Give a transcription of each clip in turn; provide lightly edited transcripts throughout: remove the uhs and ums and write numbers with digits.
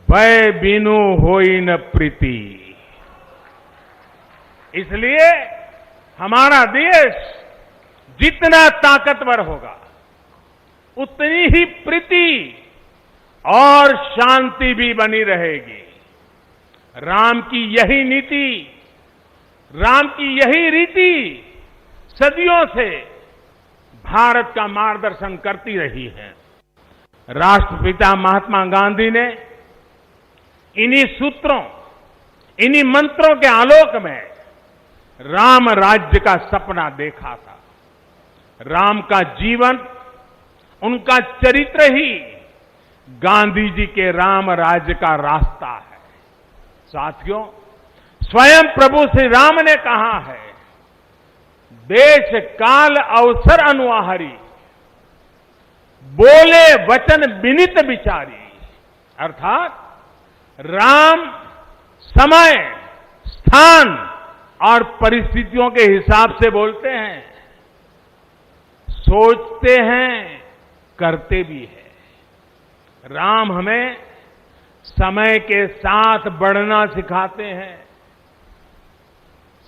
भय बिनु होई न प्रीति। इसलिए हमारा देश जितना ताकतवर होगा उतनी ही प्रीति और शांति भी बनी रहेगी। राम की यही नीति, राम की यही रीति सदियों से भारत का मार्गदर्शन करती रही है। राष्ट्रपिता महात्मा गांधी ने इन्हीं सूत्रों, इन्हीं मंत्रों के आलोक में राम राज्य का सपना देखा था। राम का जीवन, उनका चरित्र ही गांधी जी के राम राज्य का रास्ता है। साथियों, स्वयं प्रभु श्री राम ने कहा है, देश काल अवसर अनुआहारी, बोले वचन विनित विचारी। अर्थात राम समय, स्थान और परिस्थितियों के हिसाब से बोलते हैं, सोचते हैं, करते भी हैं। राम हमें समय के साथ बढ़ना सिखाते हैं,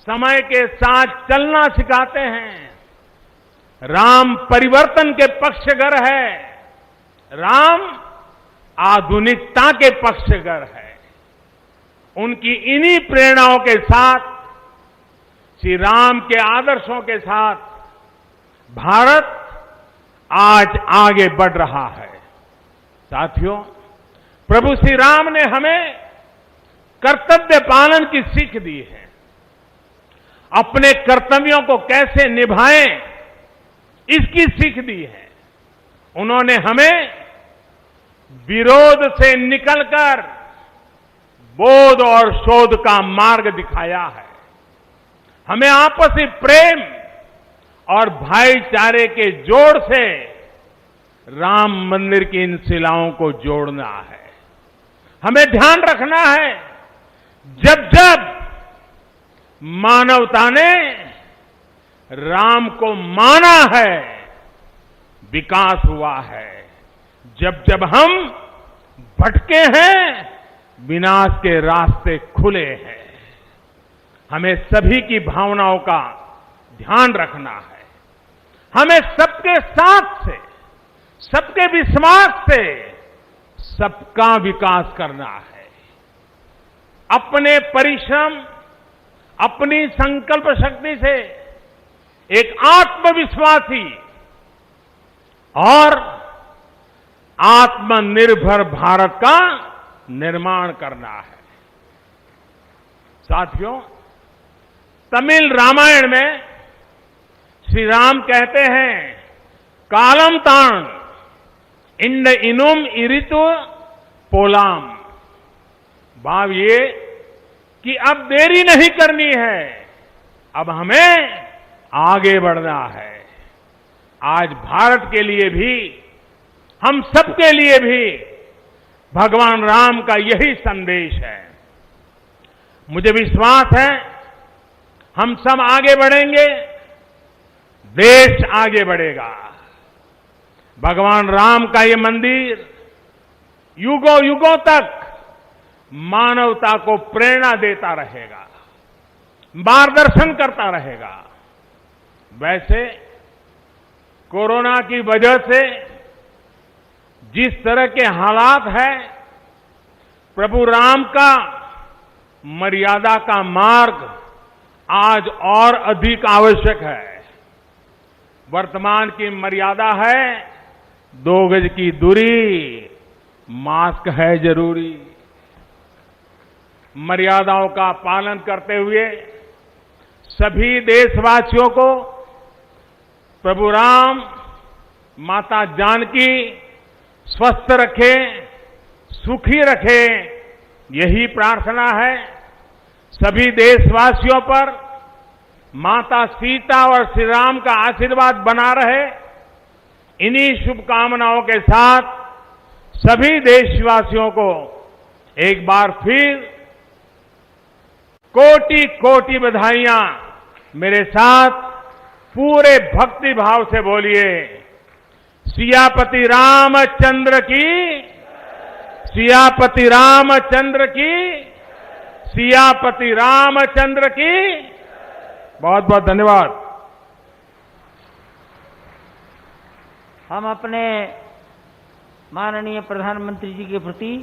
समय के साथ चलना सिखाते हैं। राम परिवर्तन के पक्षगर है, राम आधुनिकता के पक्षगर है। उनकी इन्हीं प्रेरणाओं के साथ, श्री राम के आदर्शों के साथ भारत आज आगे बढ़ रहा है। साथियों, प्रभु श्री राम ने हमें कर्तव्य पालन की सीख दी है। अपने कर्तव्यों को कैसे निभाएं, इसकी सीख दी है। उन्होंने हमें विरोध से निकलकर बोध और शोध का मार्ग दिखाया है। हमें आपसी प्रेम और भाईचारे के जोड़ से राम मंदिर की इन शिलाओं को जोड़ना है। हमें ध्यान रखना है, जब जब मानवता ने राम को माना है, विकास हुआ है। जब जब हम भटके हैं, विनाश के रास्ते खुले हैं। हमें सभी की भावनाओं का ध्यान रखना है। हमें सबके साथ से, सबके विश्वास से सबका विकास करना है। अपने परिश्रम, अपनी संकल्प शक्ति से एक आत्मविश्वासी और आत्मनिर्भर भारत का निर्माण करना है। साथियों, तमिल रामायण में श्री राम कहते हैं, कालम तान इंड इनुम इरितु पोलाम। भाव ये कि अब देरी नहीं करनी है, अब हमें आगे बढ़ना है। आज भारत के लिए भी, हम सबके लिए भी भगवान राम का यही संदेश है। मुझे विश्वास है, हम सब आगे बढ़ेंगे, देश आगे बढ़ेगा। भगवान राम का ये मंदिर युगों युगों तक मानवता को प्रेरणा देता रहेगा, मार्गदर्शन करता रहेगा। वैसे कोरोना की वजह से जिस तरह के हालात हैं, प्रभु राम का मर्यादा का मार्ग आज और अधिक आवश्यक है। वर्तमान की मर्यादा है 2 गज की दूरी, मास्क है जरूरी। मर्यादाओं का पालन करते हुए सभी देशवासियों को प्रभु राम, माता जानकी स्वस्थ रखें, सुखी रखें, यही प्रार्थना है। सभी देशवासियों पर माता सीता और श्री राम का आशीर्वाद बना रहे। इन्हीं शुभकामनाओं के साथ सभी देशवासियों को एक बार फिर कोटि कोटि बधाइयां। मेरे साथ पूरे भक्ति भाव से बोलिए, सियापति रामचंद्र की, सियापति रामचंद्र की, सियापति रामचंद्र की। बहुत बहुत धन्यवाद। हम अपने माननीय प्रधानमंत्री जी के प्रति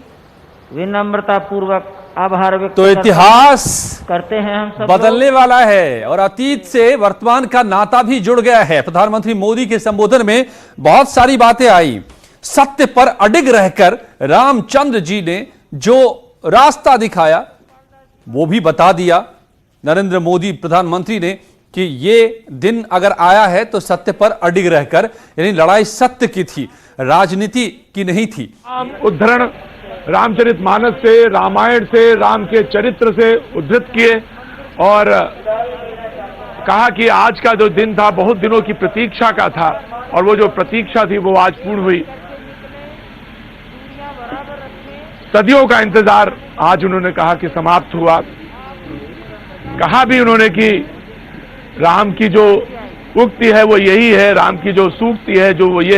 विनम्रता पूर्वक आभार व्यक्त तो इतिहास करते हैं हम सब बदलने वाला है और अतीत से वर्तमान का नाता भी जुड़ गया है। प्रधानमंत्री मोदी के संबोधन में बहुत सारी बातें आई। सत्य पर अडिग रहकर रामचंद्र जी ने जो रास्ता दिखाया वो भी बता दिया नरेंद्र मोदी प्रधानमंत्री ने कि ये दिन अगर आया है तो सत्य पर अडिग रहकर, यानी लड़ाई सत्य की थी, राजनीति की नहीं थी। उद्धरण रामचरितमानस से, रामायण से, राम के चरित्र से उद्धृत किए और कहा कि आज का जो दिन था बहुत दिनों की प्रतीक्षा का था और वो जो प्रतीक्षा थी वो आज पूर्ण हुई। सदियों का इंतजार आज उन्होंने कहा कि समाप्त हुआ। कहा भी उन्होंने कि राम की जो उक्ति है वो यही है, राम की जो सूक्ति है जो वो ये है